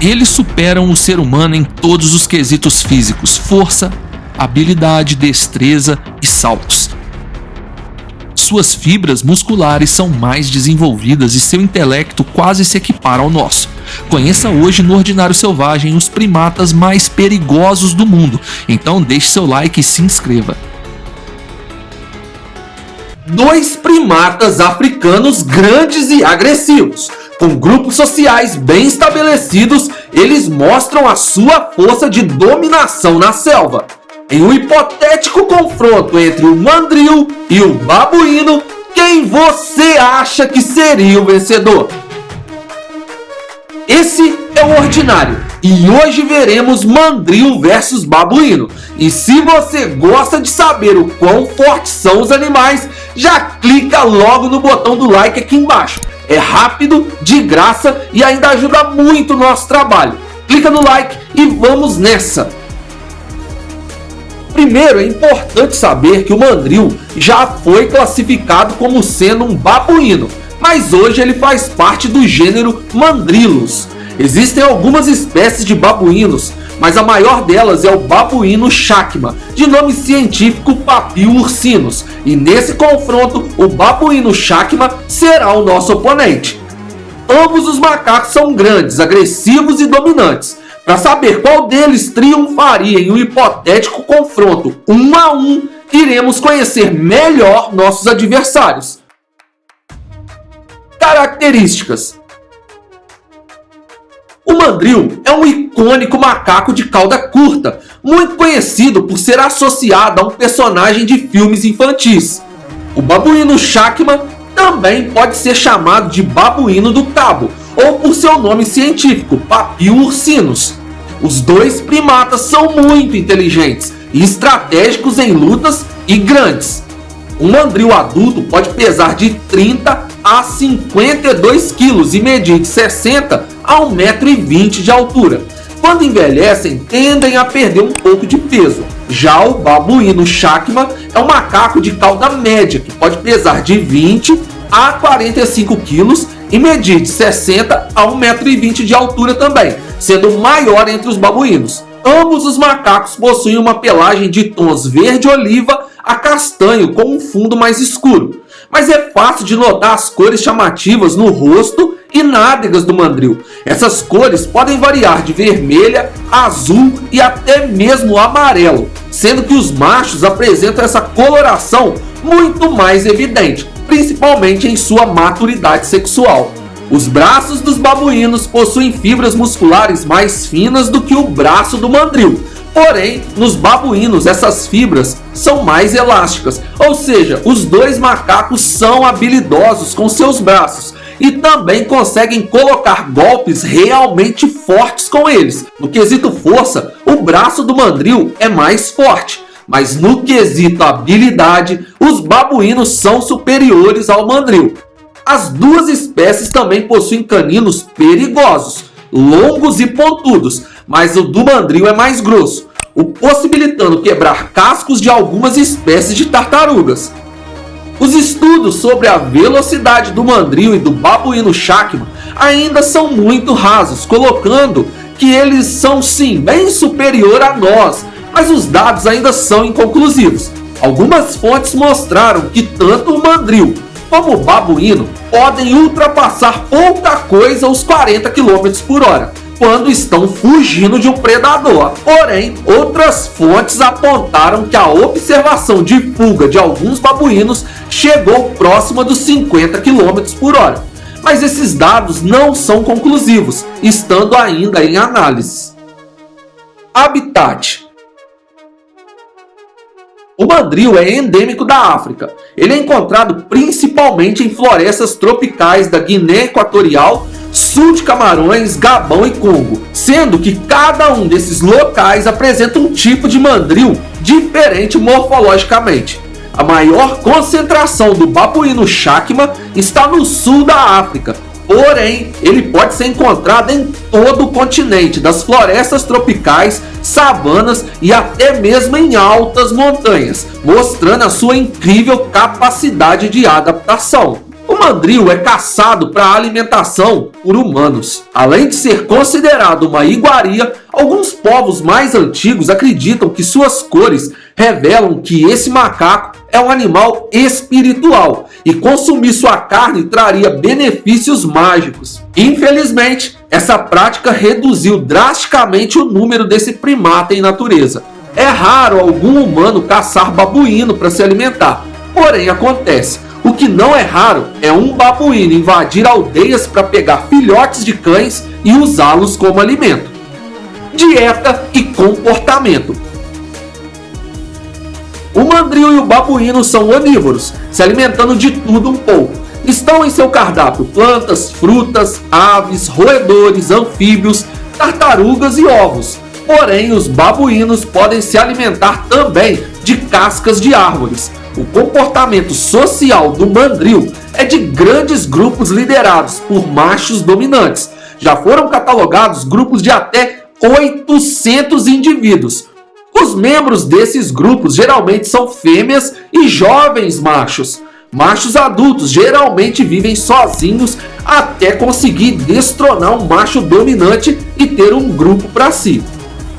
Eles superam o ser humano em todos os quesitos físicos: força, habilidade, destreza e saltos. Suas fibras musculares são mais desenvolvidas e seu intelecto quase se equipara ao nosso. Conheça hoje no Ordinário Selvagem os primatas mais perigosos do mundo. Então deixe seu like e se inscreva. Dois primatas africanos grandes e agressivos. Com grupos sociais bem estabelecidos, eles mostram a sua força de dominação na selva. Em um hipotético confronto entre o mandril e o babuíno, quem você acha que seria o vencedor? Esse é o Ordinário e hoje veremos mandril versus babuíno. E se você gosta de saber o quão fortes são os animais, já clica logo no botão do like aqui embaixo. É rápido, de graça e ainda ajuda muito o nosso trabalho. Clica no like e vamos nessa! Primeiro, é importante saber que o mandril já foi classificado como sendo um babuíno, mas hoje ele faz parte do gênero Mandrilus. Existem algumas espécies de babuínos, mas a maior delas é o babuíno chacma, de nome científico Papio ursinus, e nesse confronto o babuíno chacma será o nosso oponente. Ambos os macacos são grandes, agressivos e dominantes. Para saber qual deles triunfaria em um hipotético confronto 1 a 1, iremos conhecer melhor nossos adversários. Características: o mandril é um icônico macaco de cauda curta, muito conhecido por ser associado a um personagem de filmes infantis. O babuíno chacma também pode ser chamado de babuíno do cabo, ou por seu nome científico, Papio ursinus. Os dois primatas são muito inteligentes e estratégicos em lutas e grandes. Um mandril adulto pode pesar de 30 a 52 kg e medir de 60 a 1,20 m de altura. Quando envelhecem, tendem a perder um pouco de peso. Já o babuíno chacma é um macaco de cauda média, que pode pesar de 20 a 45 kg e medir de 60 a 1,20 m de altura também, sendo o maior entre os babuínos. Ambos os macacos possuem uma pelagem de tons verde-oliva a castanho com um fundo mais escuro. Mas é fácil de notar as cores chamativas no rosto e nádegas do mandril. Essas cores podem variar de vermelha, azul e até mesmo amarelo, sendo que os machos apresentam essa coloração muito mais evidente, principalmente em sua maturidade sexual. Os braços dos babuínos possuem fibras musculares mais finas do que o braço do mandril. Porém, nos babuínos essas fibras são mais elásticas, ou seja, os dois macacos são habilidosos com seus braços e também conseguem colocar golpes realmente fortes com eles. No quesito força, o braço do mandril é mais forte, mas no quesito habilidade, os babuínos são superiores ao mandril. As duas espécies também possuem caninos perigosos, longos e pontudos, mas o do mandril é mais grosso, o possibilitando quebrar cascos de algumas espécies de tartarugas. Os estudos sobre a velocidade do mandril e do babuíno chacma ainda são muito rasos, colocando que eles são sim bem superior a nós, mas os dados ainda são inconclusivos. Algumas fontes mostraram que tanto o mandril como o babuíno podem ultrapassar pouca coisa os 40 km por hora quando estão fugindo de um predador. Porém, outras fontes apontaram que a observação de fuga de alguns babuínos chegou próxima dos 50 km por hora. Mas esses dados não são conclusivos, estando ainda em análise. Habitat: o mandril é endêmico da África. Ele é encontrado principalmente em florestas tropicais da Guiné Equatorial, sul de Camarões, Gabão e Congo, sendo que cada um desses locais apresenta um tipo de mandril diferente morfologicamente. A maior concentração do babuíno chacma está no sul da África, porém ele pode ser encontrado em todo o continente, das florestas tropicais, savanas e até mesmo em altas montanhas, mostrando a sua incrível capacidade de adaptação. O mandril é caçado para alimentação por humanos. Além de ser considerado uma iguaria, alguns povos mais antigos acreditam que suas cores revelam que esse macaco é um animal espiritual e consumir sua carne traria benefícios mágicos. Infelizmente, essa prática reduziu drasticamente o número desse primata em natureza. É raro algum humano caçar babuíno para se alimentar, porém acontece. O que não é raro é um babuíno invadir aldeias para pegar filhotes de cães e usá-los como alimento. Dieta e comportamento. O mandril e o babuíno são onívoros, se alimentando de tudo um pouco. Estão em seu cardápio plantas, frutas, aves, roedores, anfíbios, tartarugas e ovos. Porém, os babuínos podem se alimentar também de cascas de árvores. O comportamento social do mandril é de grandes grupos liderados por machos dominantes. Já foram catalogados grupos de até 800 indivíduos. Os membros desses grupos geralmente são fêmeas e jovens machos. Machos adultos geralmente vivem sozinhos até conseguir destronar um macho dominante e ter um grupo para si.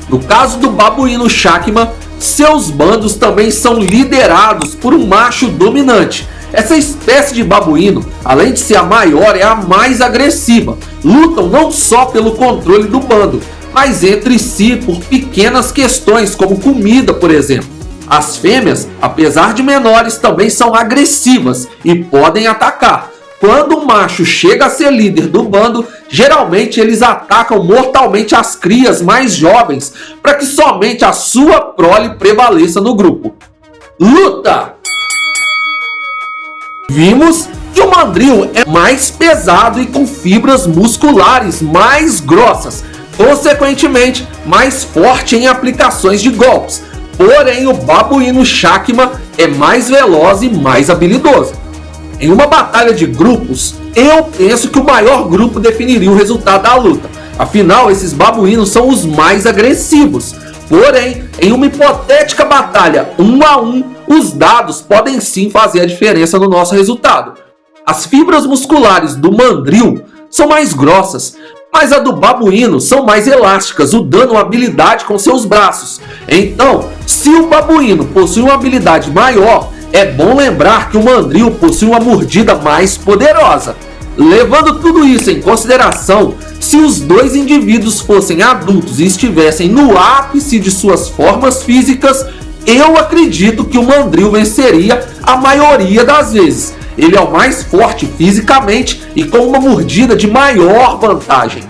No caso do babuíno Chacma, seus bandos também são liderados por um macho dominante. Essa espécie de babuíno, além de ser a maior, é a mais agressiva. Lutam não só pelo controle do bando, mas entre si por pequenas questões, como comida, por exemplo. As fêmeas, apesar de menores, também são agressivas e podem atacar. Quando o macho chega a ser líder do bando, geralmente eles atacam mortalmente as crias mais jovens para que somente a sua prole prevaleça no grupo. Luta! Vimos que o mandril é mais pesado e com fibras musculares mais grossas, consequentemente mais forte em aplicações de golpes. Porém, o babuíno Chacma é mais veloz e mais habilidoso. Em uma batalha de grupos, eu penso que o maior grupo definiria o resultado da luta. Afinal, esses babuínos são os mais agressivos. Porém, em uma hipotética batalha 1 a 1, os dados podem sim fazer a diferença no nosso resultado. As fibras musculares do mandril são mais grossas, mas a do babuíno são mais elásticas, o dano uma habilidade com seus braços. Então, se o babuíno possui uma habilidade maior, é bom lembrar que o mandril possui uma mordida mais poderosa. Levando tudo isso em consideração, se os dois indivíduos fossem adultos e estivessem no ápice de suas formas físicas, eu acredito que o mandril venceria a maioria das vezes. Ele é o mais forte fisicamente e com uma mordida de maior vantagem.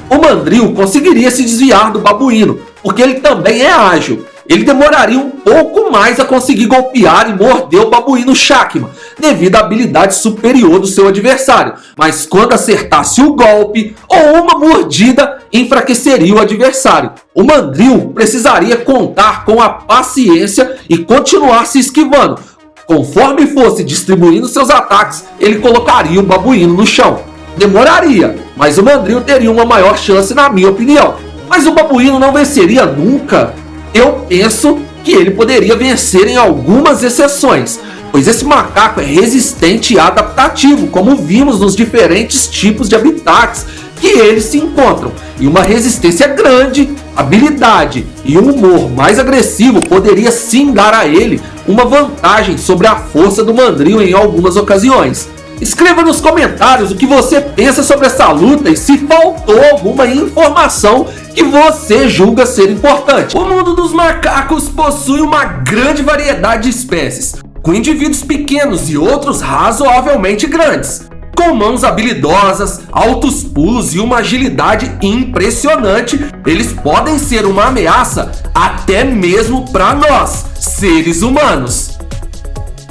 O mandril conseguiria se desviar do babuíno, porque ele também é ágil. Ele demoraria um pouco mais a conseguir golpear e morder o babuíno Chacma, devido à habilidade superior do seu adversário. Mas quando acertasse o golpe ou uma mordida, enfraqueceria o adversário. O mandril precisaria contar com a paciência e continuar se esquivando. Conforme fosse distribuindo seus ataques, ele colocaria o babuíno no chão. Demoraria, mas o mandril teria uma maior chance, na minha opinião. Mas o babuíno não venceria nunca. Eu penso que ele poderia vencer em algumas exceções, pois esse macaco é resistente e adaptativo, como vimos nos diferentes tipos de habitats que eles se encontram. E uma resistência grande, habilidade e um humor mais agressivo poderia sim dar a ele uma vantagem sobre a força do mandril em algumas ocasiões. Escreva nos comentários o que você pensa sobre essa luta e se faltou alguma informação que você julga ser importante. O mundo dos macacos possui uma grande variedade de espécies, com indivíduos pequenos e outros razoavelmente grandes. Com mãos habilidosas, altos pulos e uma agilidade impressionante, eles podem ser uma ameaça até mesmo para nós, seres humanos.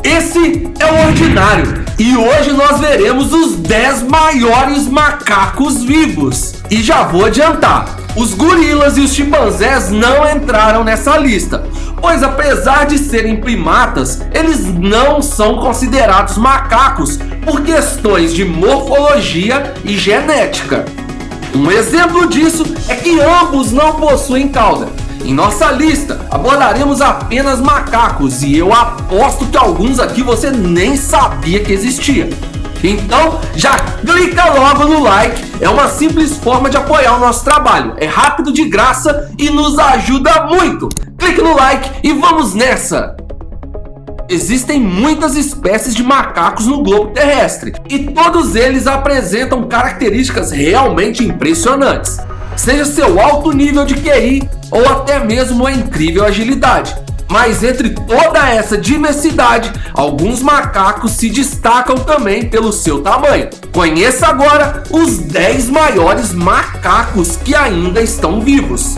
Esse é o Ordinário e hoje nós veremos os 10 maiores macacos vivos. E já vou adiantar, os gorilas e os chimpanzés não entraram nessa lista, pois apesar de serem primatas, eles não são considerados macacos por questões de morfologia e genética. Um exemplo disso é que ambos não possuem cauda. Em nossa lista, abordaremos apenas macacos e eu aposto que alguns aqui você nem sabia que existia. Então já clica logo no like, é uma simples forma de apoiar o nosso trabalho, é rápido, de graça e nos ajuda muito. Clique no like e vamos nessa! Existem muitas espécies de macacos no globo terrestre e todos eles apresentam características realmente impressionantes, seja seu alto nível de QI ou até mesmo a incrível agilidade. Mas entre toda essa diversidade, alguns macacos se destacam também pelo seu tamanho. Conheça agora os 10 maiores macacos que ainda estão vivos.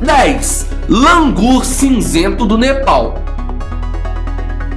10. Langur cinzento do Nepal.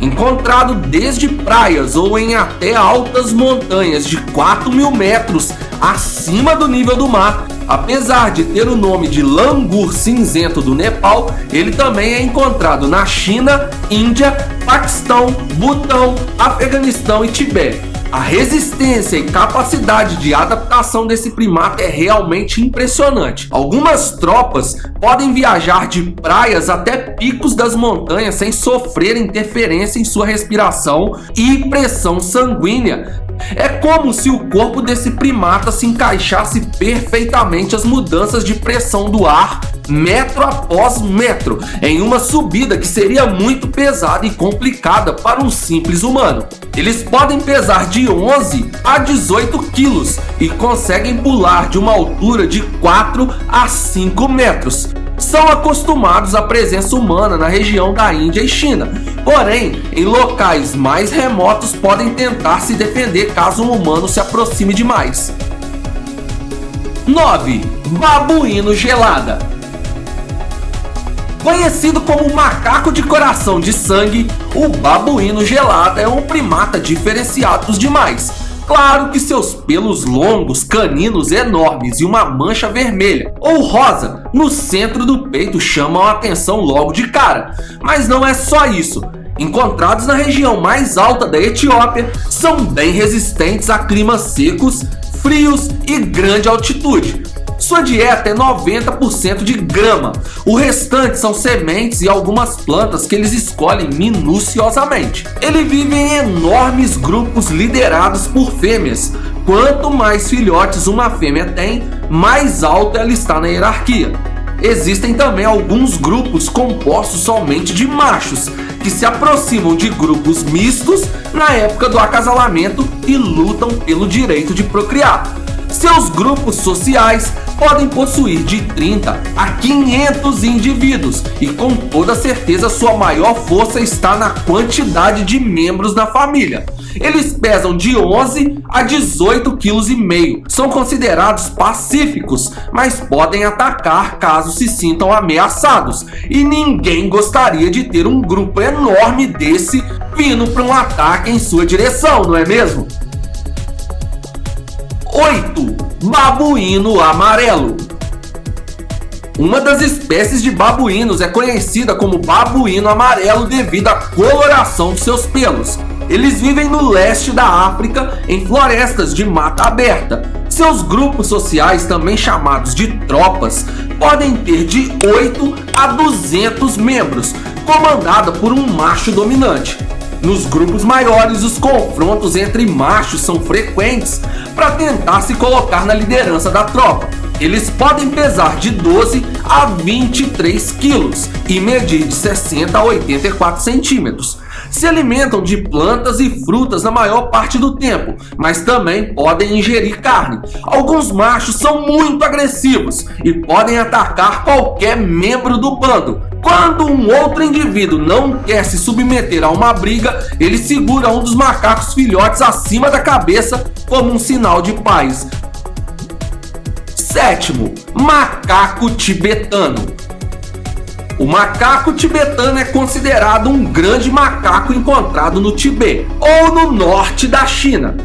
Encontrado desde praias ou em até altas montanhas de 4.000 metros acima do nível do mar, apesar de ter o nome de langur cinzento do Nepal, ele também é encontrado na China, Índia, Paquistão, Butão, Afeganistão e Tibete. A resistência e capacidade de adaptação desse primata é realmente impressionante. Algumas tropas podem viajar de praias até picos das montanhas sem sofrer interferência em sua respiração e pressão sanguínea. É como se o corpo desse primata se encaixasse perfeitamente às mudanças de pressão do ar, metro após metro, em uma subida que seria muito pesada e complicada para um simples humano. Eles podem pesar de 11 a 18 quilos e conseguem pular de uma altura de 4 a 5 metros. São acostumados à presença humana na região da Índia e China, porém, em locais mais remotos podem tentar se defender caso um humano se aproxime demais. 9. Babuíno gelada. Conhecido como macaco de coração de sangue, o babuíno gelada é um primata diferenciado dos demais. Claro que seus pelos longos, caninos enormes e uma mancha vermelha ou rosa no centro do peito chamam a atenção logo de cara. Mas não é só isso. Encontrados na região mais alta da Etiópia, são bem resistentes a climas secos, frios e grande altitude. Sua dieta é 90% de grama, o restante são sementes e algumas plantas que eles escolhem minuciosamente. Ele vive em enormes grupos liderados por fêmeas. Quanto mais filhotes uma fêmea tem, mais alta ela está na hierarquia. Existem também alguns grupos compostos somente de machos, que se aproximam de grupos mistos na época do acasalamento e lutam pelo direito de procriar. Seus grupos sociais podem possuir de 30 a 500 indivíduos e com toda certeza sua maior força está na quantidade de membros na família. Eles pesam de 11 a 18,5 kg. São considerados pacíficos, mas podem atacar caso se sintam ameaçados. E ninguém gostaria de ter um grupo enorme desse vindo para um ataque em sua direção, não é mesmo? 8. Babuíno amarelo. Uma das espécies de babuínos é conhecida como babuíno amarelo devido à coloração de seus pelos. Eles vivem no leste da África, em florestas de mata aberta. Seus grupos sociais, também chamados de tropas, podem ter de 8 a 200 membros, comandada por um macho dominante. Nos grupos maiores, os confrontos entre machos são frequentes para tentar se colocar na liderança da tropa. Eles podem pesar de 12 a 23 quilos e medir de 60 a 84 centímetros. Se alimentam de plantas e frutas na maior parte do tempo, mas também podem ingerir carne. Alguns machos são muito agressivos e podem atacar qualquer membro do bando. Quando um outro indivíduo não quer se submeter a uma briga, ele segura um dos macacos filhotes acima da cabeça como um sinal de paz. 7. Macaco tibetano. O macaco tibetano é considerado um grande macaco encontrado no Tibete ou no norte da China.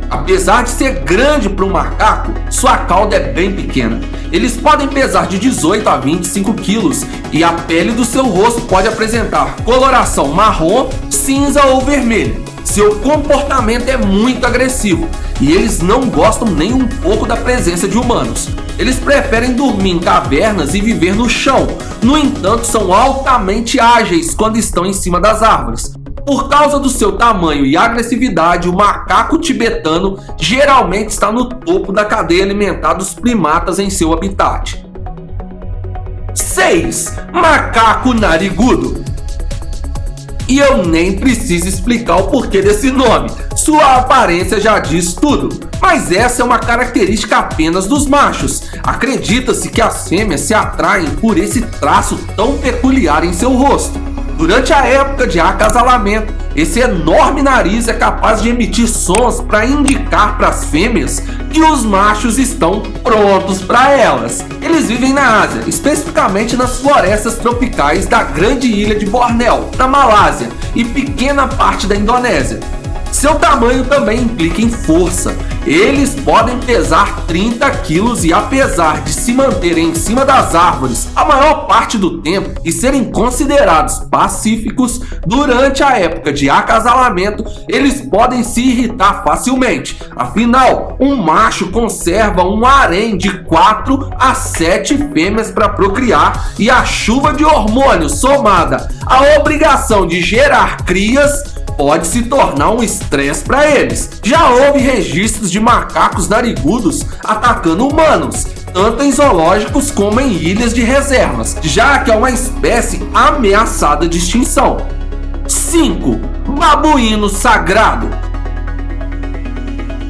Apesar de ser grande para um macaco, sua cauda é bem pequena. Eles podem pesar de 18 a 25 quilos e a pele do seu rosto pode apresentar coloração marrom, cinza ou vermelha. Seu comportamento é muito agressivo e eles não gostam nem um pouco da presença de humanos. Eles preferem dormir em cavernas e viver no chão. No entanto, são altamente ágeis quando estão em cima das árvores. Por causa do seu tamanho e agressividade, o macaco tibetano geralmente está no topo da cadeia alimentar dos primatas em seu habitat. 6. Macaco narigudo. E eu nem preciso explicar o porquê desse nome, sua aparência já diz tudo. Mas essa é uma característica apenas dos machos. Acredita-se que as fêmeas se atraem por esse traço tão peculiar em seu rosto. Durante a época de acasalamento, esse enorme nariz é capaz de emitir sons para indicar para as fêmeas que os machos estão prontos para elas. Eles vivem na Ásia, especificamente nas florestas tropicais da grande ilha de Bornéu, na Malásia, e pequena parte da Indonésia. Seu tamanho também implica em força. Eles podem pesar 30 quilos e, apesar de se manterem em cima das árvores a maior parte do tempo e serem considerados pacíficos, durante a época de acasalamento, eles podem se irritar facilmente. Afinal, um macho conserva um harém de 4 a 7 fêmeas para procriar, e a chuva de hormônios somada à obrigação de gerar crias pode se tornar um estresse para eles. Já houve registros de macacos narigudos atacando humanos, tanto em zoológicos como em ilhas de reservas, já que é uma espécie ameaçada de extinção. 5. Babuíno sagrado.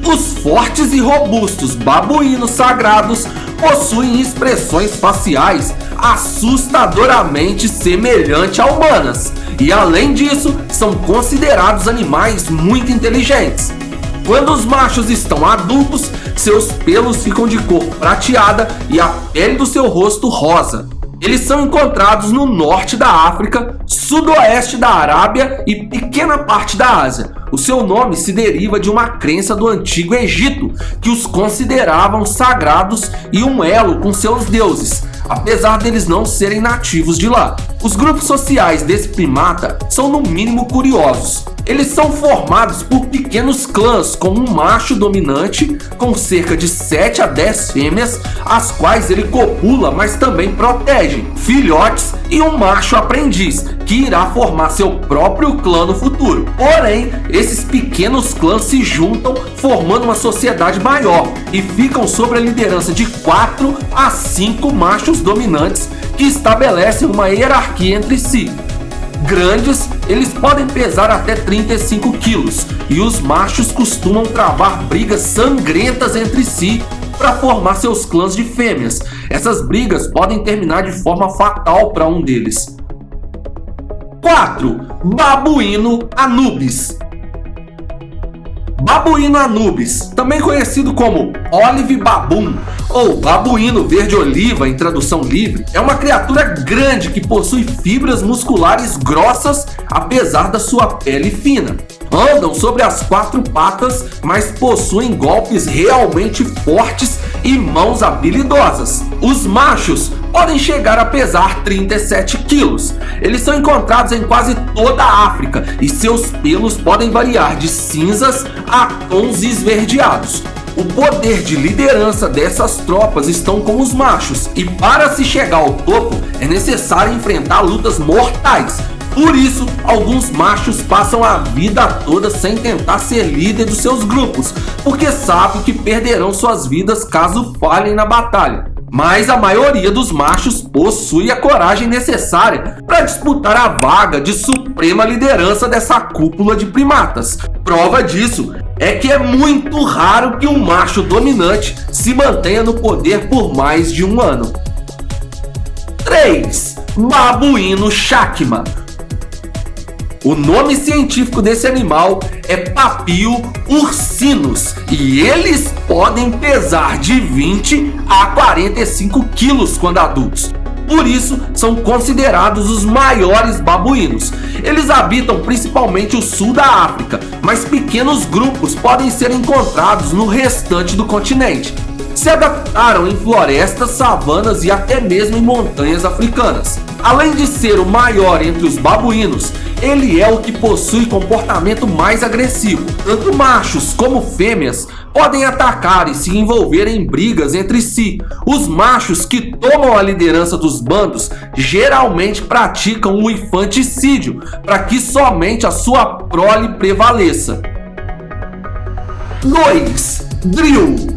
Os fortes e robustos babuínos sagrados possuem expressões faciais assustadoramente semelhantes a humanas e, além disso, são considerados animais muito inteligentes. Quando os machos estão adultos, seus pelos ficam de cor prateada e a pele do seu rosto rosa. Eles são encontrados no norte da África, sudoeste da Arábia e pequena parte da Ásia. O seu nome se deriva de uma crença do Antigo Egito, que os consideravam sagrados e um elo com seus deuses, apesar deles não serem nativos de lá. Os grupos sociais desse primata são no mínimo curiosos. Eles são formados por pequenos clãs com um macho dominante com cerca de 7 a 10 fêmeas, as quais ele copula, mas também protege, filhotes e um macho aprendiz, que irá formar seu próprio clã no futuro. Porém, esses pequenos clãs se juntam formando uma sociedade maior e ficam sob a liderança de 4 a 5 machos dominantes que estabelecem uma hierarquia entre si. Grandes, eles podem pesar até 35 quilos e os machos costumam travar brigas sangrentas entre si para formar seus clãs de fêmeas. Essas brigas podem terminar de forma fatal para um deles. 4. Babuíno Anubis. Babuíno Anubis, também conhecido como Olive Baboon ou babuíno verde-oliva em tradução livre, é uma criatura grande que possui fibras musculares grossas apesar da sua pele fina. Andam sobre as 4 patas, mas possuem golpes realmente fortes e mãos habilidosas. Os machos podem chegar a pesar 37 quilos. Eles são encontrados em quase toda a África e seus pelos podem variar de cinzas a tons esverdeados. O poder de liderança dessas tropas estão com os machos, e para se chegar ao topo é necessário enfrentar lutas mortais. Por isso, alguns machos passam a vida toda sem tentar ser líder dos seus grupos, porque sabem que perderão suas vidas caso falhem na batalha. Mas a maioria dos machos possui a coragem necessária para disputar a vaga de suprema liderança dessa cúpula de primatas. Prova disso é que é muito raro que um macho dominante se mantenha no poder por mais de um ano. 3. Babuíno Chacma. O nome científico desse animal é Papio ursinus e eles podem pesar de 20 a 45 quilos quando adultos. Por isso, são considerados os maiores babuínos. Eles habitam principalmente o sul da África, mas pequenos grupos podem ser encontrados no restante do continente. se adaptaram em florestas, savanas e até mesmo em montanhas africanas. Além de ser o maior entre os babuínos, ele é o que possui comportamento mais agressivo. Tanto machos como fêmeas podem atacar e se envolver em brigas entre si. Os machos que tomam a liderança dos bandos geralmente praticam o infanticídio para que somente a sua prole prevaleça. 2. Drill.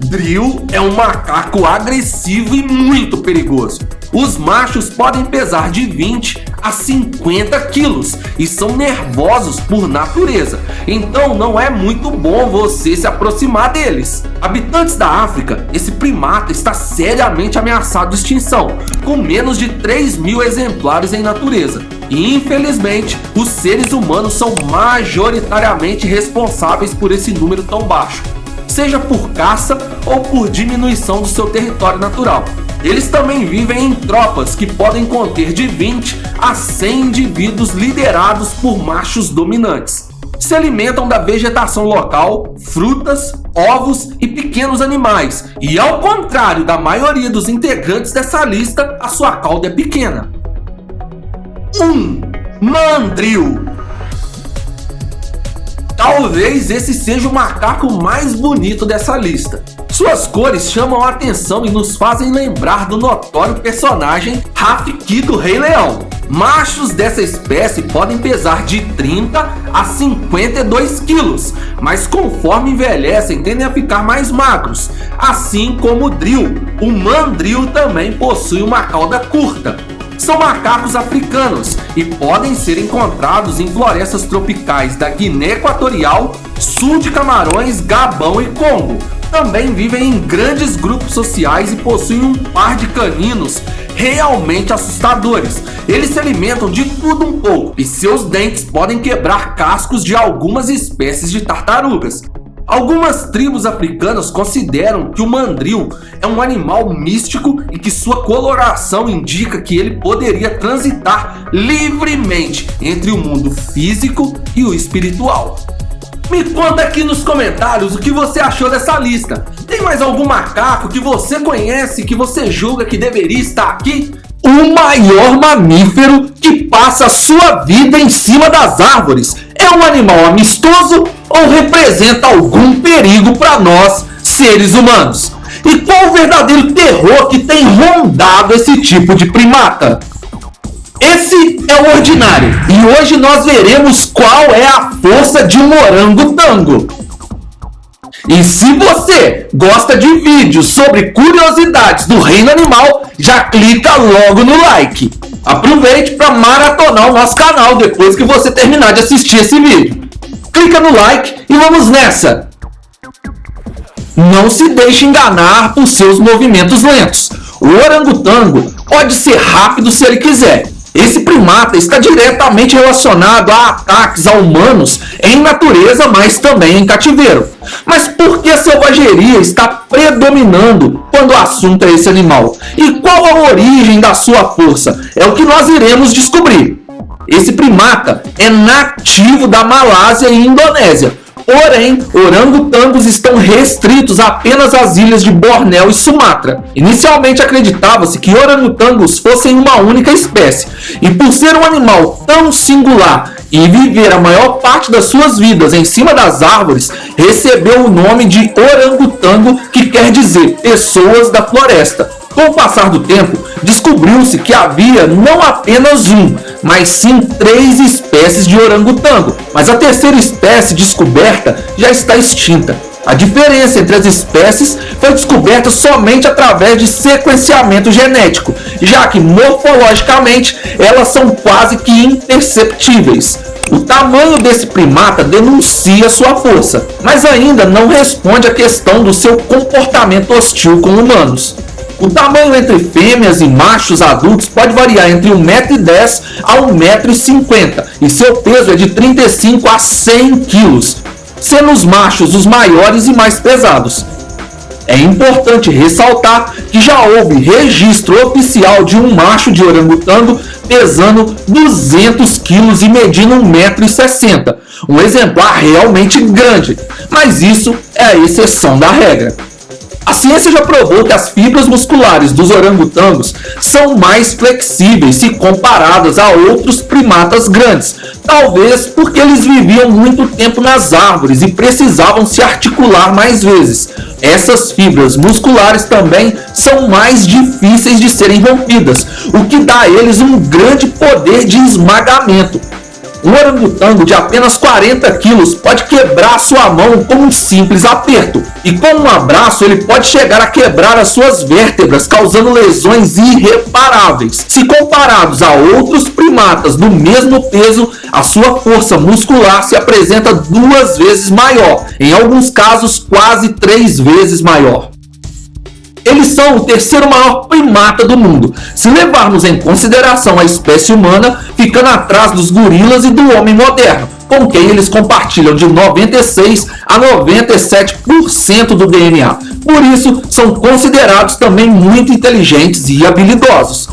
Drill é um macaco agressivo e muito perigoso. Os machos podem pesar de 20 a 50 quilos e são nervosos por natureza, então não é muito bom você se aproximar deles. Habitantes da África, esse primata está seriamente ameaçado de extinção, com menos de 3.000 exemplares em natureza. E infelizmente, os seres humanos são majoritariamente responsáveis por esse número tão baixo, seja por caça ou por diminuição do seu território natural. Eles também vivem em tropas que podem conter de 20 a 100 indivíduos liderados por machos dominantes. Se alimentam da vegetação local, frutas, ovos e pequenos animais, e ao contrário da maioria dos integrantes dessa lista, a sua cauda é pequena. 1. Mandrill. Talvez esse seja o macaco mais bonito dessa lista. Suas cores chamam a atenção e nos fazem lembrar do notório personagem Rafiki do Rei Leão. Machos dessa espécie podem pesar de 30 a 52 quilos, mas conforme envelhecem tendem a ficar mais magros. Assim como o drill, o mandrill também possui uma cauda curta. São macacos africanos e podem ser encontrados em florestas tropicais da Guiné Equatorial, sul de Camarões, Gabão e Congo. Também vivem em grandes grupos sociais e possuem um par de caninos realmente assustadores. Eles se alimentam de tudo um pouco e seus dentes podem quebrar cascos de algumas espécies de tartarugas. Algumas tribos africanas consideram que o mandrill é um animal místico e que sua coloração indica que ele poderia transitar livremente entre o mundo físico e o espiritual. Me conta aqui nos comentários o que você achou dessa lista. Tem mais algum macaco que você conhece, que você julga que deveria estar aqui? O maior mamífero que passa a sua vida em cima das árvores é um animal amistoso ou representa algum perigo para nós, seres humanos? E qual o verdadeiro terror que tem rondado esse tipo de primata? Esse é o Ordinário e hoje nós veremos qual é a força de um orangotango. E se você gosta de vídeos sobre curiosidades do reino animal, já clica logo no like. Aproveite para maratonar o nosso canal depois que você terminar de assistir esse vídeo. Clica no like e vamos nessa! Não se deixe enganar por seus movimentos lentos. O orangotango pode ser rápido se ele quiser. Esse primata está diretamente relacionado a ataques a humanos em natureza, mas também em cativeiro. Mas por que a selvageria está predominando quando o assunto é esse animal? E qual a origem da sua força? É o que nós iremos descobrir. Esse primata é nativo da Malásia e Indonésia. Porém, orangotangos estão restritos apenas às ilhas de Bornéu e Sumatra. Inicialmente acreditava-se que orangotangos fossem uma única espécie, e por ser um animal tão singular e viver a maior parte das suas vidas em cima das árvores, recebeu o nome de orangotango, que quer dizer pessoas da floresta. Com o passar do tempo, descobriu-se que havia não apenas um, mas sim 3 espécies de orangotango, mas a terceira espécie descoberta já está extinta. A diferença entre as espécies foi descoberta somente através de sequenciamento genético, já que morfologicamente elas são quase que imperceptíveis. O tamanho desse primata denuncia sua força, mas ainda não responde à questão do seu comportamento hostil com humanos. O tamanho entre fêmeas e machos adultos pode variar entre 1,10 m a 1,50 m e seu peso é de 35 a 100 kg, sendo os machos os maiores e mais pesados. É importante ressaltar que já houve registro oficial de um macho de orangotango pesando 200 quilos e medindo 1,60 m, um exemplar realmente grande, mas isso é a exceção da regra. A ciência já provou que as fibras musculares dos orangotangos são mais flexíveis se comparadas a outros primatas grandes, talvez porque eles viviam muito tempo nas árvores e precisavam se articular mais vezes. Essas fibras musculares também são mais difíceis de serem rompidas, o que dá a eles um grande poder de esmagamento. Um orangotango de apenas 40 quilos pode quebrar sua mão com um simples aperto, e com um abraço ele pode chegar a quebrar as suas vértebras, causando lesões irreparáveis. Se comparados a outros primatas do mesmo peso, a sua força muscular se apresenta 2 vezes maior, em alguns casos quase 3 vezes maior. Eles são o terceiro maior primata do mundo, se levarmos em consideração a espécie humana, ficando atrás dos gorilas e do homem moderno, com quem eles compartilham de 96 a 97% do DNA. Por isso, são considerados também muito inteligentes e habilidosos.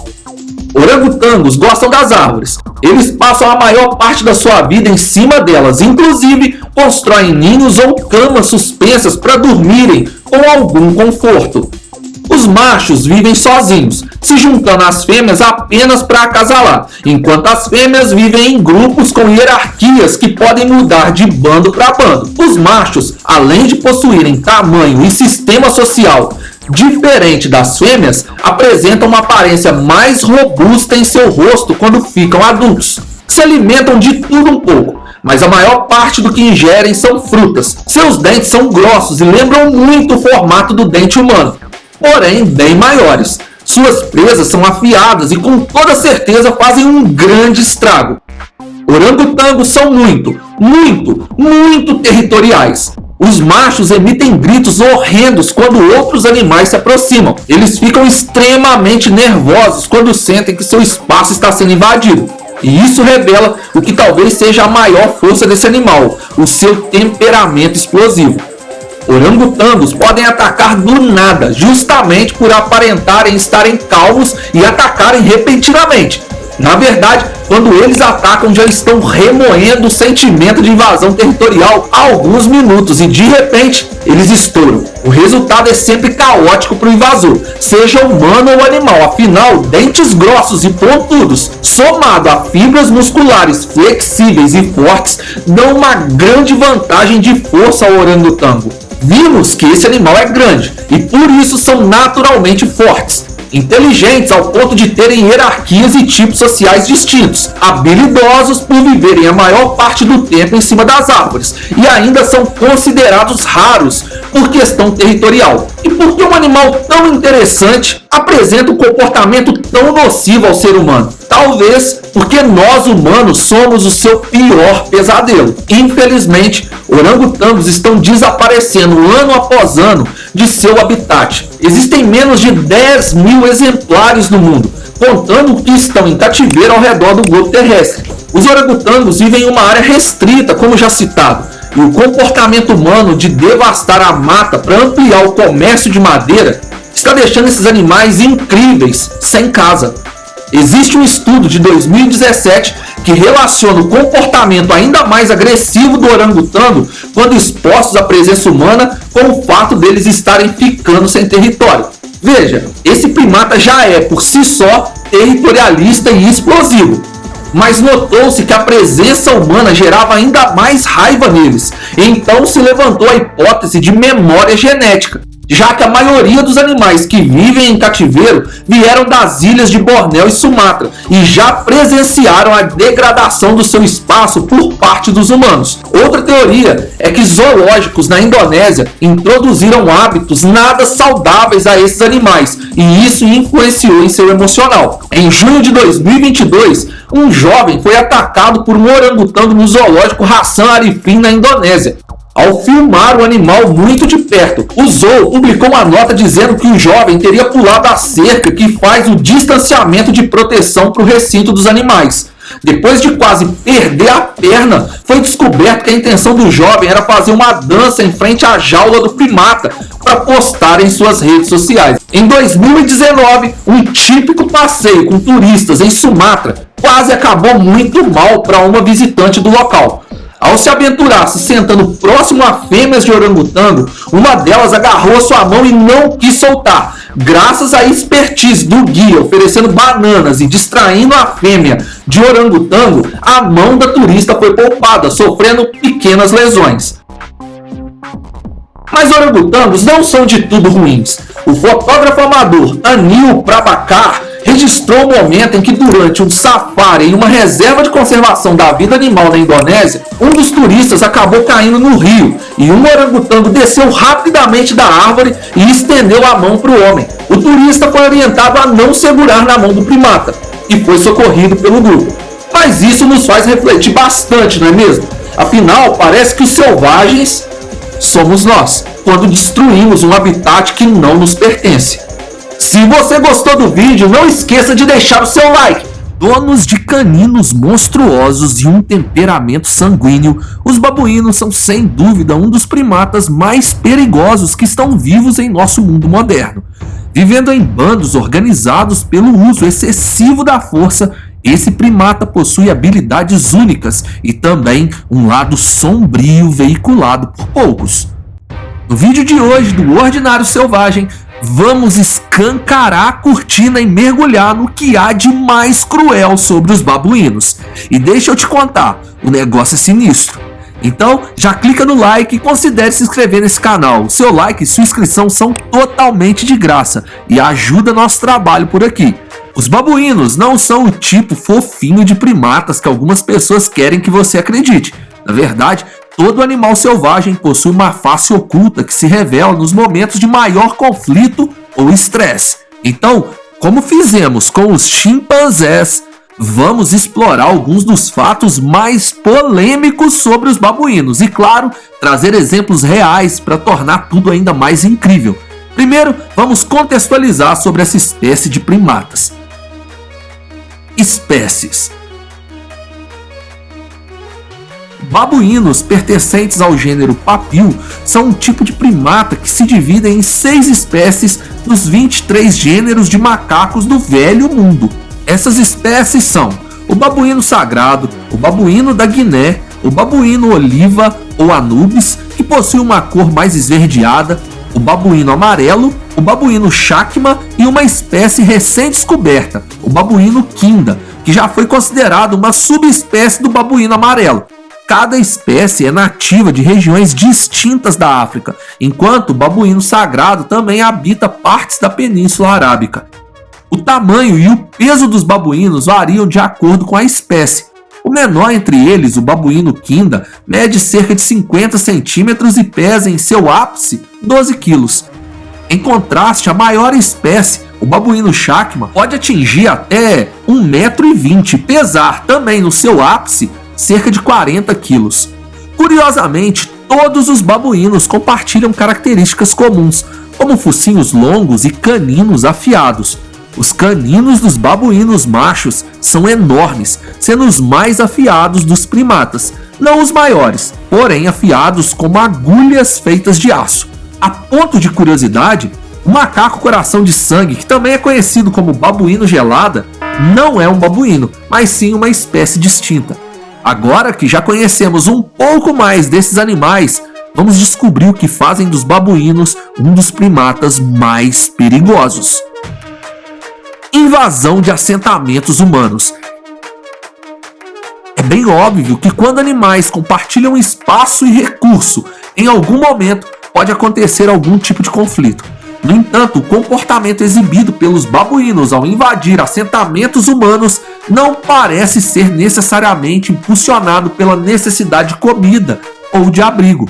Orangotangos gostam das árvores. Eles passam a maior parte da sua vida em cima delas, inclusive constroem ninhos ou camas suspensas para dormirem com algum conforto. Os machos vivem sozinhos, se juntando às fêmeas apenas para acasalar, enquanto as fêmeas vivem em grupos com hierarquias que podem mudar de bando para bando. Os machos, além de possuírem tamanho e sistema social diferente das fêmeas, apresentam uma aparência mais robusta em seu rosto quando ficam adultos. Se alimentam de tudo um pouco, mas a maior parte do que ingerem são frutas. Seus dentes são grossos e lembram muito o formato do dente humano, porém bem maiores. Suas presas são afiadas e com toda certeza fazem um grande estrago. Orangotangos são muito territoriais. Os machos emitem gritos horrendos quando outros animais se aproximam. Eles ficam extremamente nervosos quando sentem que seu espaço está sendo invadido. E isso revela o que talvez seja a maior força desse animal, o seu temperamento explosivo. Orangotangos podem atacar do nada, justamente por aparentarem estarem calmos e atacarem repentinamente. Na verdade, quando eles atacam, já estão remoendo o sentimento de invasão territorial há alguns minutos e de repente eles estouram. O resultado é sempre caótico para o invasor, seja humano ou animal, afinal, dentes grossos e pontudos, somado a fibras musculares flexíveis e fortes, dão uma grande vantagem de força ao orangotango. Vimos que esse animal é grande e por isso são naturalmente fortes, inteligentes ao ponto de terem hierarquias e tipos sociais distintos, habilidosos por viverem a maior parte do tempo em cima das árvores e ainda são considerados raros por questão territorial. E por que um animal tão interessante apresenta um comportamento tão nocivo ao ser humano? Talvez porque nós humanos somos o seu pior pesadelo. Infelizmente, orangotangos estão desaparecendo ano após ano de seu habitat. Existem menos de 10 mil exemplares no mundo, contando que estão em cativeiro ao redor do globo terrestre. Os orangotangos vivem em uma área restrita, como já citado, e o comportamento humano de devastar a mata para ampliar o comércio de madeira está deixando esses animais incríveis sem casa. Existe um estudo de 2017 que relaciona o comportamento ainda mais agressivo do orangotango quando expostos à presença humana com o fato deles estarem ficando sem território. Veja, esse primata já é por si só territorialista e explosivo, mas notou-se que a presença humana gerava ainda mais raiva neles. Então se levantou a hipótese de memória genética, já que a maioria dos animais que vivem em cativeiro vieram das ilhas de Bornéu e Sumatra e já presenciaram a degradação do seu espaço por parte dos humanos. Outra teoria é que zoológicos na Indonésia introduziram hábitos nada saudáveis a esses animais e isso influenciou em seu emocional. Em junho de 2022, um jovem foi atacado por um orangotango no zoológico Hassan Arifin na Indonésia. Ao filmar o animal muito de perto, o zoo publicou uma nota dizendo que o jovem teria pulado a cerca que faz o distanciamento de proteção para o recinto dos animais. Depois de quase perder a perna, foi descoberto que a intenção do jovem era fazer uma dança em frente à jaula do primata para postar em suas redes sociais. Em 2019, um típico passeio com turistas em Sumatra quase acabou muito mal para uma visitante do local. Ao se aventurar se sentando próximo a fêmeas de orangotango, uma delas agarrou a sua mão e não quis soltar. Graças à expertise do guia oferecendo bananas e distraindo a fêmea de orangotango, a mão da turista foi poupada, sofrendo pequenas lesões. Mas orangotangos não são de tudo ruins. O fotógrafo amador Anil Prabhakar registrou o momento em que, durante um safari em uma reserva de conservação da vida animal na Indonésia, um dos turistas acabou caindo no rio e um orangotango desceu rapidamente da árvore e estendeu a mão para o homem. O turista foi orientado a não segurar na mão do primata e foi socorrido pelo grupo. Mas isso nos faz refletir bastante, não é mesmo? Afinal, parece que os selvagens somos nós, quando destruímos um habitat que não nos pertence. Se você gostou do vídeo, não esqueça de deixar o seu like. Donos de caninos monstruosos e um temperamento sanguíneo, os babuínos são sem dúvida um dos primatas mais perigosos que estão vivos em nosso mundo moderno. Vivendo em bandos organizados pelo uso excessivo da força, esse primata possui habilidades únicas e também um lado sombrio veiculado por poucos. No vídeo de hoje do Ordinário Selvagem, vamos escancarar a cortina e mergulhar no que há de mais cruel sobre os babuínos. E deixa eu te contar, o negócio é sinistro. Então já clica no like e considere se inscrever nesse canal. Seu like e sua inscrição são totalmente de graça e ajuda nosso trabalho por aqui. Os babuínos não são o tipo fofinho de primatas que algumas pessoas querem que você acredite. Na verdade, todo animal selvagem possui uma face oculta que se revela nos momentos de maior conflito ou estresse. Então, como fizemos com os chimpanzés, vamos explorar alguns dos fatos mais polêmicos sobre os babuínos e, claro, trazer exemplos reais para tornar tudo ainda mais incrível. Primeiro, vamos contextualizar sobre essa espécie de primatas. Espécies. Babuínos pertencentes ao gênero Papil são um tipo de primata que se dividem em 6 espécies dos 23 gêneros de macacos do Velho Mundo. Essas espécies são o babuíno sagrado, o babuíno da Guiné, o babuíno oliva ou Anubis, que possui uma cor mais esverdeada, o babuíno amarelo, o babuíno chacma e uma espécie recém-descoberta, o babuíno quinda, que já foi considerado uma subespécie do babuíno amarelo. Cada espécie é nativa de regiões distintas da África, enquanto o babuíno sagrado também habita partes da Península Arábica. O tamanho e o peso dos babuínos variam de acordo com a espécie. O menor entre eles, o babuíno quinda, mede cerca de 50 centímetros e pesa em seu ápice 12 quilos. Em contraste, a maior espécie, o babuíno chacma, pode atingir até 1,20 m e pesar também no seu ápice cerca de 40 quilos. Curiosamente, todos os babuínos compartilham características comuns, como focinhos longos e caninos afiados. Os caninos dos babuínos machos são enormes, sendo os mais afiados dos primatas, não os maiores, porém afiados como agulhas feitas de aço. A ponto de curiosidade, o macaco coração de sangue, que também é conhecido como babuíno gelada, não é um babuíno, mas sim uma espécie distinta. Agora que já conhecemos um pouco mais desses animais, vamos descobrir o que fazem dos babuínos um dos primatas mais perigosos. Invasão de assentamentos humanos. É bem óbvio que quando animais compartilham espaço e recurso, em algum momento pode acontecer algum tipo de conflito. No entanto, o comportamento exibido pelos babuínos ao invadir assentamentos humanos não parece ser necessariamente impulsionado pela necessidade de comida ou de abrigo.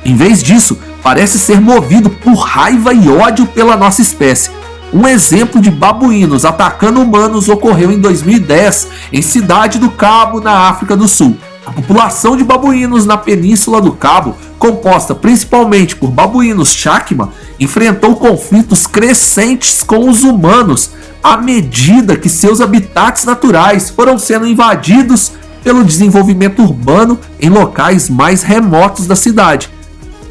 Em vez disso, parece ser movido por raiva e ódio pela nossa espécie. Um exemplo de babuínos atacando humanos ocorreu em 2010 em Cidade do Cabo, na África do Sul. A população de babuínos na Península do Cabo, composta principalmente por babuínos Chacma, enfrentou conflitos crescentes com os humanos à medida que seus habitats naturais foram sendo invadidos pelo desenvolvimento urbano em locais mais remotos da cidade.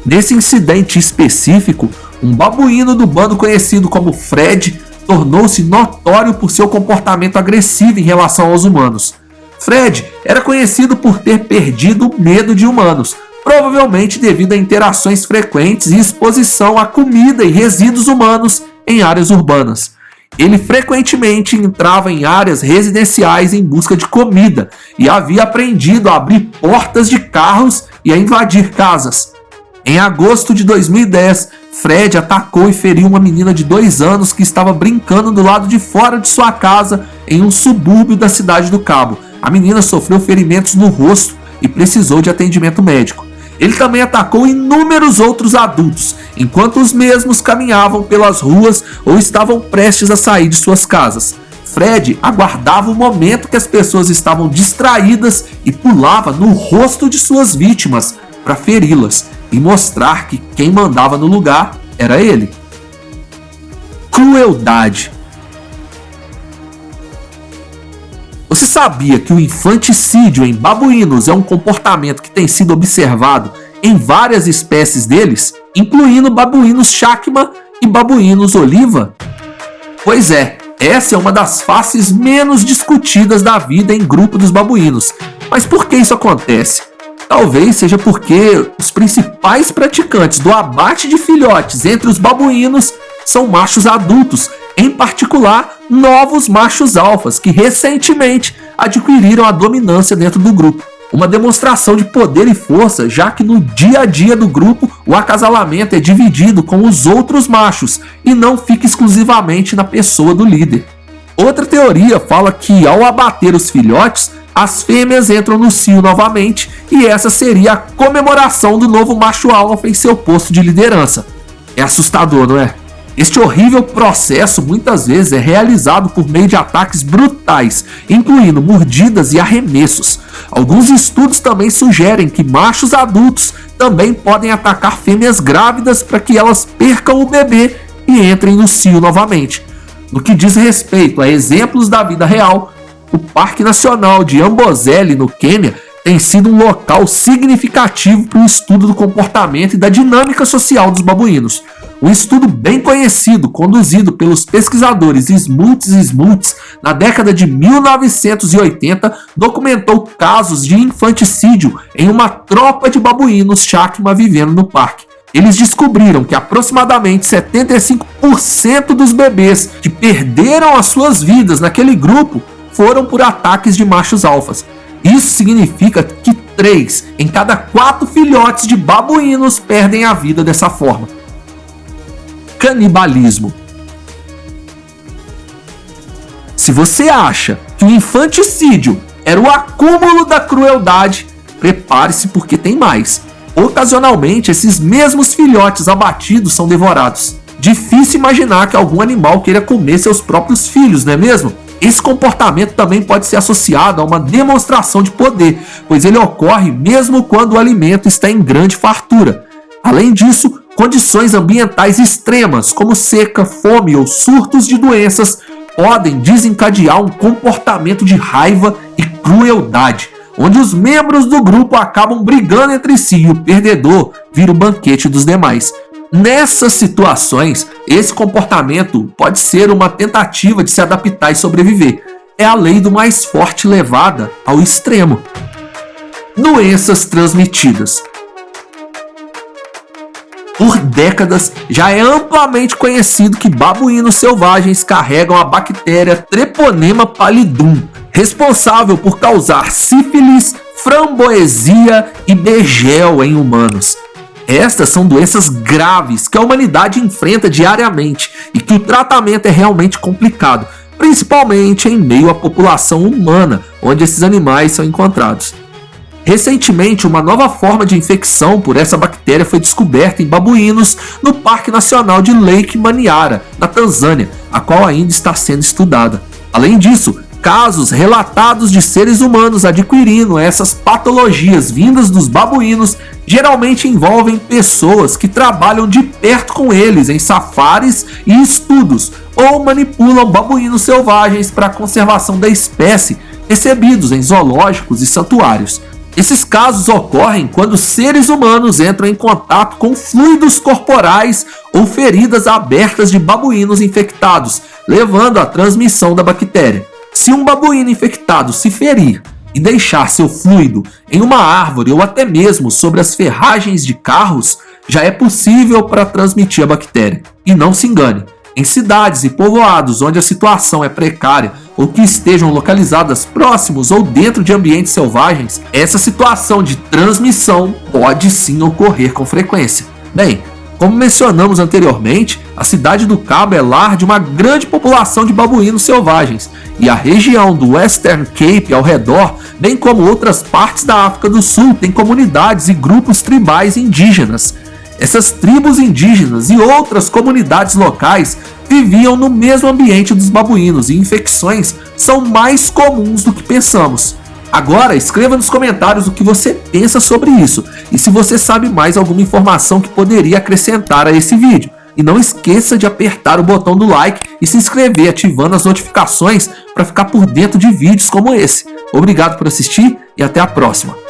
Nesse incidente específico, um babuíno do bando conhecido como Fred tornou-se notório por seu comportamento agressivo em relação aos humanos. Fred era conhecido por ter perdido o medo de humanos, provavelmente devido a interações frequentes e exposição a comida e resíduos humanos em áreas urbanas. Ele frequentemente entrava em áreas residenciais em busca de comida e havia aprendido a abrir portas de carros e a invadir casas. Em agosto de 2010, Fred atacou e feriu uma menina de 2 anos que estava brincando do lado de fora de sua casa em um subúrbio da cidade do Cabo. A menina sofreu ferimentos no rosto e precisou de atendimento médico. Ele também atacou inúmeros outros adultos, enquanto os mesmos caminhavam pelas ruas ou estavam prestes a sair de suas casas. Fred aguardava o momento que as pessoas estavam distraídas e pulava no rosto de suas vítimas para feri-las e mostrar que quem mandava no lugar era ele. Crueldade. Você sabia que o infanticídio em babuínos é um comportamento que tem sido observado em várias espécies deles, incluindo babuínos Chacma e babuínos Oliva? Pois é, essa é uma das faces menos discutidas da vida em grupo dos babuínos. Mas por que isso acontece? Talvez seja porque os principais praticantes do abate de filhotes entre os babuínos são machos adultos, em particular novos machos alfas que recentemente adquiriram a dominância dentro do grupo. Uma demonstração de poder e força, já que no dia a dia do grupo o acasalamento é dividido com os outros machos e não fica exclusivamente na pessoa do líder. Outra teoria fala que ao abater os filhotes, as fêmeas entram no cio novamente e essa seria a comemoração do novo macho alfa em seu posto de liderança. É assustador, não é? Este horrível processo muitas vezes é realizado por meio de ataques brutais, incluindo mordidas e arremessos. Alguns estudos também sugerem que machos adultos também podem atacar fêmeas grávidas para que elas percam o bebê e entrem no cio novamente. No que diz respeito a exemplos da vida real, o Parque Nacional de Amboseli, no Quênia, tem sido um local significativo para o estudo do comportamento e da dinâmica social dos babuínos. Um estudo bem conhecido, conduzido pelos pesquisadores Smuts e Smuts na década de 1980, documentou casos de infanticídio em uma tropa de babuínos Chacma vivendo no parque. Eles descobriram que aproximadamente 75% dos bebês que perderam as suas vidas naquele grupo foram por ataques de machos alfas. Isso significa que 3 em cada 4 filhotes de babuínos perdem a vida dessa forma. Canibalismo. Se você acha que o infanticídio era o acúmulo da crueldade, prepare-se porque tem mais. Ocasionalmente, esses mesmos filhotes abatidos são devorados. Difícil imaginar que algum animal queira comer seus próprios filhos, não é mesmo? Esse comportamento também pode ser associado a uma demonstração de poder, pois ele ocorre mesmo quando o alimento está em grande fartura. Além disso, condições ambientais extremas, como seca, fome ou surtos de doenças, podem desencadear um comportamento de raiva e crueldade, onde os membros do grupo acabam brigando entre si e o perdedor vira o banquete dos demais. Nessas situações, esse comportamento pode ser uma tentativa de se adaptar e sobreviver. É a lei do mais forte levada ao extremo. Doenças transmitidas. Por décadas, já é amplamente conhecido que babuínos selvagens carregam a bactéria Treponema pallidum, responsável por causar sífilis, framboesia e degel em humanos. Estas são doenças graves que a humanidade enfrenta diariamente e que o tratamento é realmente complicado, principalmente em meio à população humana, onde esses animais são encontrados. Recentemente, uma nova forma de infecção por essa bactéria foi descoberta em babuínos no Parque Nacional de Lake Manyara, na Tanzânia, a qual ainda está sendo estudada. Além disso, Casos relatados de seres humanos adquirindo essas patologias vindas dos babuínos geralmente envolvem pessoas que trabalham de perto com eles em safaris e estudos ou manipulam babuínos selvagens para a conservação da espécie, recebidos em zoológicos e santuários. Esses casos ocorrem quando seres humanos entram em contato com fluidos corporais ou feridas abertas de babuínos infectados, levando à transmissão da bactéria. Se um babuíno infectado se ferir e deixar seu fluido em uma árvore ou até mesmo sobre as ferragens de carros, já é possível para transmitir a bactéria. E não se engane, em cidades e povoados onde a situação é precária ou que estejam localizadas próximos ou dentro de ambientes selvagens, essa situação de transmissão pode sim ocorrer com frequência. Bem, como mencionamos anteriormente, a cidade do Cabo é lar de uma grande população de babuínos selvagens, e a região do Western Cape ao redor, bem como outras partes da África do Sul, tem comunidades e grupos tribais indígenas. Essas tribos indígenas e outras comunidades locais viviam no mesmo ambiente dos babuínos e infecções são mais comuns do que pensamos. Agora, escreva nos comentários o que você pensa sobre isso e se você sabe mais alguma informação que poderia acrescentar a esse vídeo. E não esqueça de apertar o botão do like e se inscrever ativando as notificações para ficar por dentro de vídeos como esse. Obrigado por assistir e até a próxima.